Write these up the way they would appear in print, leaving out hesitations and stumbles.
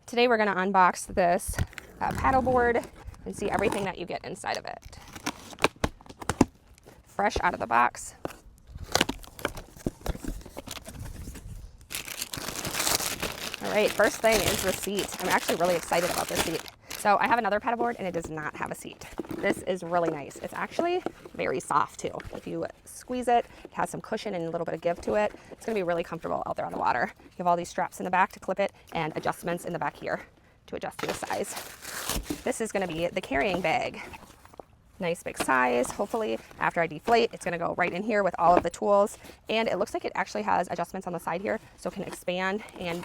Today we're going to unbox this paddle board and see everything that you get inside of it. Fresh out of the box. All right, first thing is the seat. I'm actually really excited about this seat. So I have another paddle board and it does not have a seat. This is really nice. It's actually very soft too. If you squeeze it, it has some cushion and a little bit of give to it. It's gonna be really comfortable out there on the water. You have all these straps in the back to clip it and adjustments in the back here to adjust to the size. This is gonna be the carrying bag. Nice big size. Hopefully after I deflate, it's gonna go right in here with all of the tools. And it looks like it actually has adjustments on the side here, so it can expand and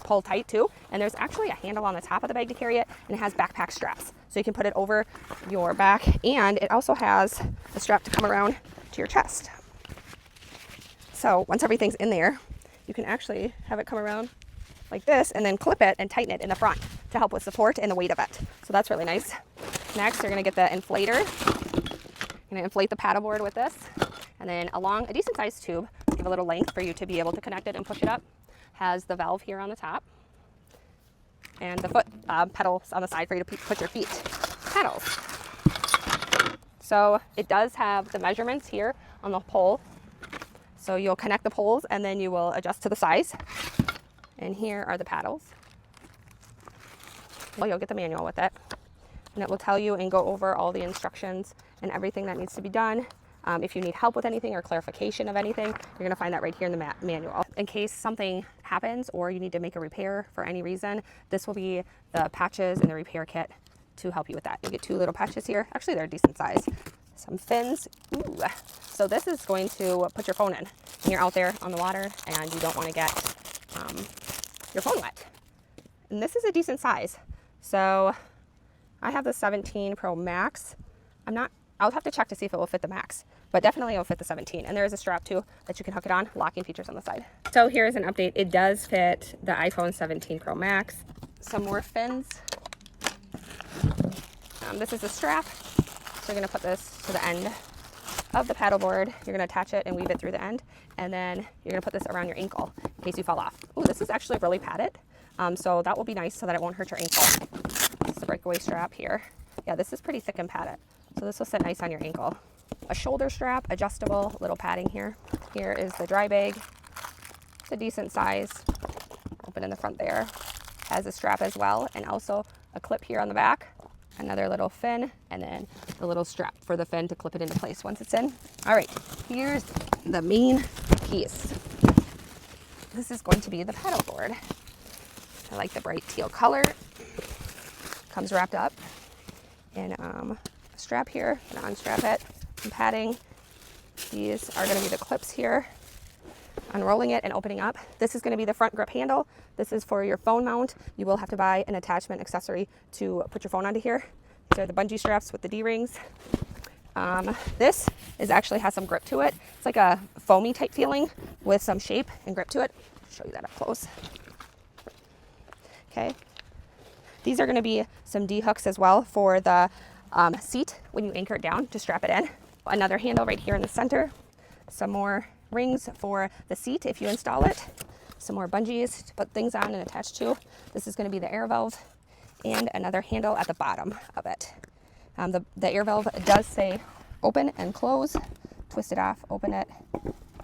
pull tight too. And there's actually a handle on the top of the bag to carry it, and it has backpack straps. So you can put it over your back, and it also has a strap to come around to your chest. So once everything's in there, you can actually have it come around like this and then clip it and tighten it in the front to help with support and the weight of it. So that's really nice. Next, you're gonna get the inflator. You're gonna inflate the paddleboard with this, and then along a decent sized tube, give a little length for you to be able to connect it and push it up. Has the valve here on the top, and the foot pedals on the side for you to put your feet pedals. So it does have the measurements here on the pole. So you'll connect the poles and then you will adjust to the size. And here are the paddles. Well, you'll get the manual with it. And it will tell you and go over all the instructions and everything that needs to be done. If you need help with anything or clarification of anything, you're going to find that right here in the manual. In case something happens or you need to make a repair for any reason, this will be the patches and the repair kit to help you with that. You get 2 little patches here. Actually, they're a decent size. Some fins. Ooh. So this is going to put your phone in when you're out there on the water and you don't want to get your phone wet. And this is a decent size. So I have the 17 Pro Max. I'll have to check to see if it will fit the Max, but definitely it will fit the 17. And there is a strap too that you can hook it on, locking features on the side. So here's an update. It does fit the iPhone 17 Pro Max. Some more fins. This is the strap. So you're gonna put this to the end of the paddleboard. You're gonna attach it and weave it through the end. And then you're gonna put this around your ankle in case you fall off. Ooh, this is actually really padded. So that will be nice so that it won't hurt your ankle. This is the breakaway strap here. Yeah, this is pretty thick and padded. So this will sit nice on your ankle. A shoulder strap, adjustable, little padding here. Here is the dry bag. It's a decent size. Open in the front there. Has a strap as well, and also a clip here on the back. Another little fin, and then the little strap for the fin to clip it into place once it's in. All right, here's the main piece. This is going to be the paddle board. I like the bright teal color. Comes wrapped up in strap here, and unstrap it, and padding. These are going to be the clips here. Unrolling it and opening up. This is going to be the front grip handle. This is for your phone mount. You will have to buy an attachment accessory to put your phone onto here. These are the bungee straps with the D-rings. This actually has some grip to it. It's like a foamy type feeling with some shape and grip to it. I'll show you that up close. Okay. These are going to be some D-hooks as well for the seat when you anchor it down to strap it in. Another handle right here in the center. Some more rings for the seat if you install it. Some more bungees to put things on and attach to. This is going to be the air valve, and another handle at the bottom of it. The air valve does say open and close. Twist it off, open it,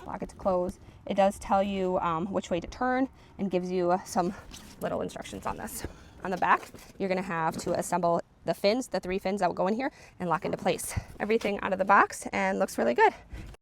lock it to close. It does tell you which way to turn and gives you some little instructions on this. On the back, you're going to have to assemble the fins, the 3 fins that will go in here, and lock into place. Everything out of the box and looks really good.